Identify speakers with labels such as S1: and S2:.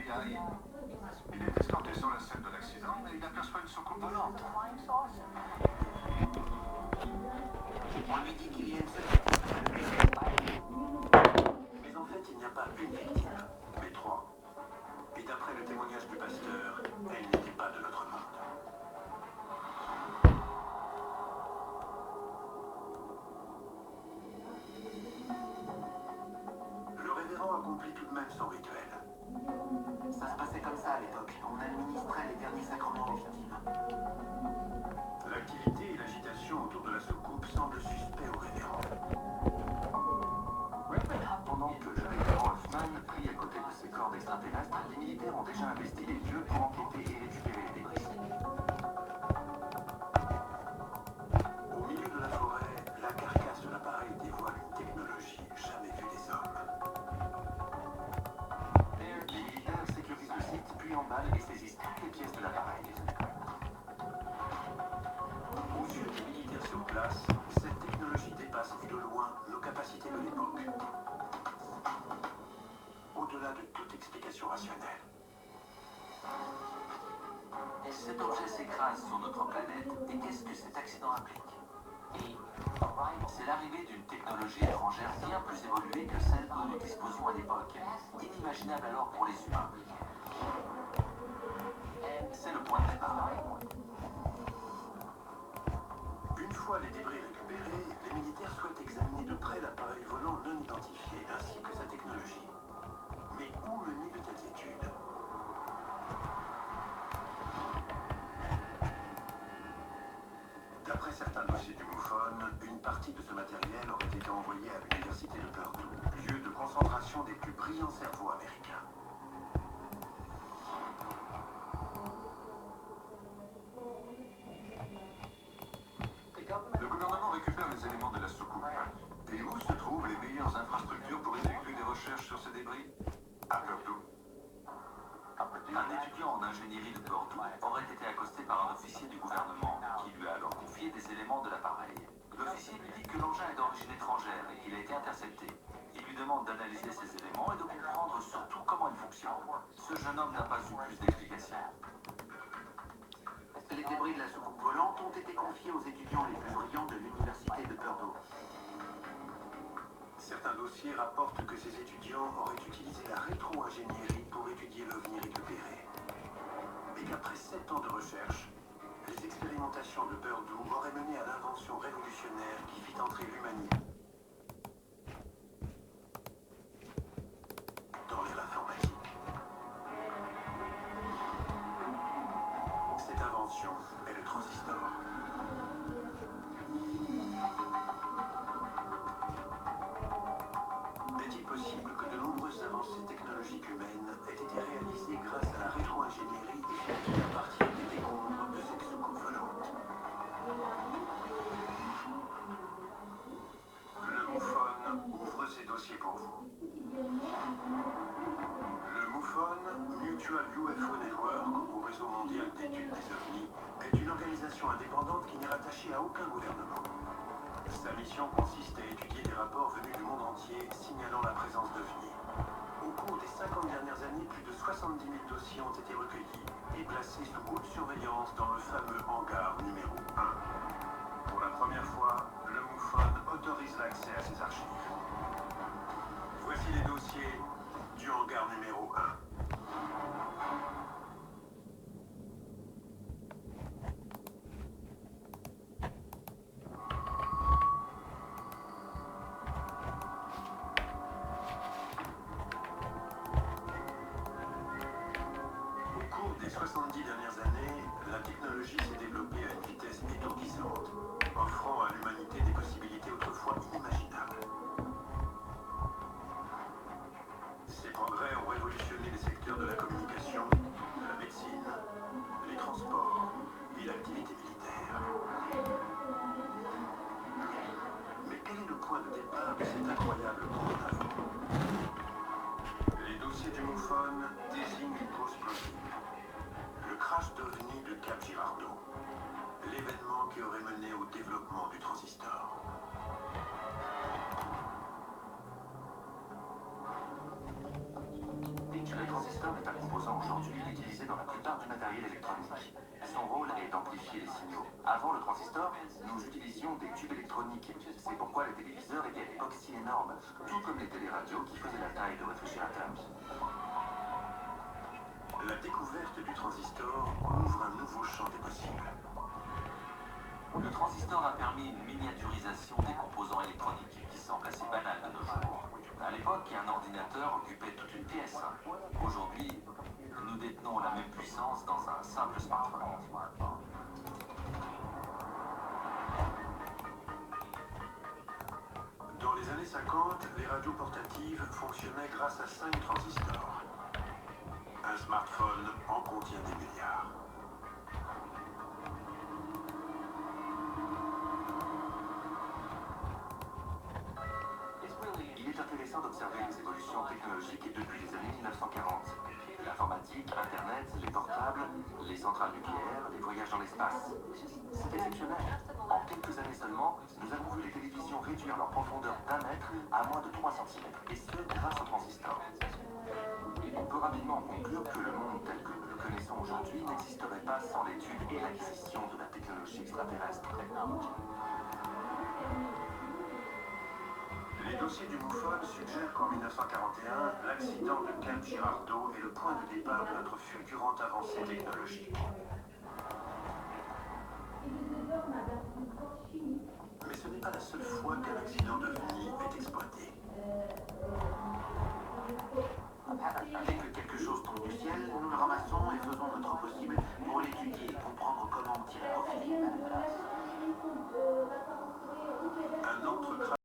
S1: FBI. Il est escorté sur la scène de l'accident, mais il aperçoit une soucoupe volante.
S2: On lui dit qu'il y a une seule victime. Mais en fait, il n'y a pas une victime, mais trois. Et d'après le témoignage du pasteur, elle n'était pas de notre monde. Le révérend accomplit tout de même son rituel. Ça se passait comme ça à l'époque. On administrait les derniers sacrements aux victimes. L'activité et l'agitation autour de la soucoupe semblent suspects au révérend. Pendant que le révérend Hoffman prie à côté de ces corps d'extraterrestres, les militaires ont déjà investi les lieux pour enquêter et récupérer les débris. Au milieu de la forêt, la carcasse de l'appareil dévoile une technologie jamais vue des hommes. Les militaires sécurisent le site, puis emballent et saisissent toutes les pièces de l'appareil. Aux yeux des militaires sur place, cette technologie dépasse de loin nos capacités de l'époque. Au-delà de toute explication rationnelle. Cet objet s'écrase sur notre planète, et qu'est-ce que cet accident implique? C'est l'arrivée d'une technologie étrangère bien plus évoluée que celle dont nous disposions à l'époque, inimaginable alors pour les humains. C'est le point de départ. Une fois les débris récupérés, les militaires souhaitent examiner de près l'appareil volant non identifié ainsi que sa technologie. Mais où menait cette étude? D'après certains dossiers du MUFON, une partie de ce matériel aurait été envoyée à l'université de Purdue, lieu de concentration des plus brillants cerveaux américains.
S1: Le gouvernement récupère les éléments de la soucoupe. Et où se trouvent les meilleures infrastructures pour effectuer des recherches sur ces débris? À Purdue. Un étudiant en ingénierie de Purdue aurait été accosté par un officier du gouvernement qui lui a alors confié des éléments de l'appareil. L'officier lui dit que l'engin est d'origine étrangère et qu'il a été intercepté. Il lui demande d'analyser ces éléments et de comprendre surtout comment ils fonctionnent. Ce jeune homme n'a pas eu plus d'explications.
S2: Les débris de la soucoupe volante ont été confiés aux étudiants les plus brillants de l'université de Purdue. Certains dossiers rapportent que ces étudiants auraient utilisé la rétro-ingénierie pour étudier l'OVNI récupéré. Et qu'après 7 ans de recherche, les expérimentations de Purdue auraient mené à l'invention révolutionnaire qui fit entrer l'humanité dans l'ère informatique. Cette invention est le transistor. Est-il possible que de nombreuses avancées technologiques humaines aient été réalisées grâce à la rétro-ingénierie effectuée à partir des décombres de cette soucoupe volante? Le MUFON ouvre ses dossiers pour vous. Le MUFON, Mutual UFO Network, au réseau mondial d'études des OVNI, est une organisation indépendante qui n'est rattachée à aucun gouvernement. Sa mission consiste à étudier des rapports venus du monde entier signalant la présence d'OVNI. Au cours des 50 dernières années, plus de 70 000 dossiers ont été recueillis et placés sous haute surveillance dans le fameux hangar numéro 1. Pour la première fois, le MUFON autorise l'accès à ces archives. Voici les dossiers du hangar numéro 1. Au cours des 70 dernières années, la technologie s'est développée à une vitesse étourdissante, offrant à l'humanité des possibilités autrefois inimaginables. Ces progrès ont révolutionné les secteurs de la communication, de la médecine, les transports et l'activité militaire. Mais quel est le point de départ de cet incroyable bond en avant? Les dossiers du MUFON désignent une cause plausible. Le crash d'OVNI de Cap Girardeau. L'événement qui aurait mené au développement du transistor. Le transistor est un composant
S1: aujourd'hui il est utilisé dans la plupart du matériel électronique. Son rôle est d'amplifier les signaux. Avant le transistor, nous utilisions des tubes électroniques. C'est pourquoi les téléviseurs étaient à l'époque si énormes, tout comme les téléradios qui faisaient la taille de réfrigérateurs.
S2: La découverte du transistor ouvre un nouveau champ des possibles.
S3: Le transistor a permis une miniaturisation des composants électroniques qui semble assez banale de nos jours. À l'époque, un ordinateur occupait toute une pièce. Aujourd'hui, nous détenons la même puissance dans un simple smartphone.
S2: Dans les années 50, les radios portatives fonctionnaient grâce à 5 transistors. Un smartphone en contient des milliards.
S1: Il est intéressant d'observer les évolutions technologiques depuis les années 1940. L'informatique, Internet, les portables, les centrales nucléaires, les voyages dans l'espace. C'est exceptionnel. En quelques années seulement, nous avons vu les télévisions réduire leur profondeur d'1 mètre à moins de 3 cm, et ce grâce au transistor. On peut rapidement conclure que le monde tel que nous le connaissons aujourd'hui n'existerait pas sans l'étude et l'acquisition de la technologie extraterrestre.
S2: Les dossiers du MUFON suggèrent qu'en 1941, l'accident de Camp Girardeau est le point de départ de notre fulgurante avancée technologique. Mais ce n'est pas la seule fois qu'un accident d'OVNI est exploité.
S1: Dès que quelque chose tombe du ciel, nous le ramassons et faisons notre possible pour l'étudier et comprendre comment tirer profit.
S2: Un autre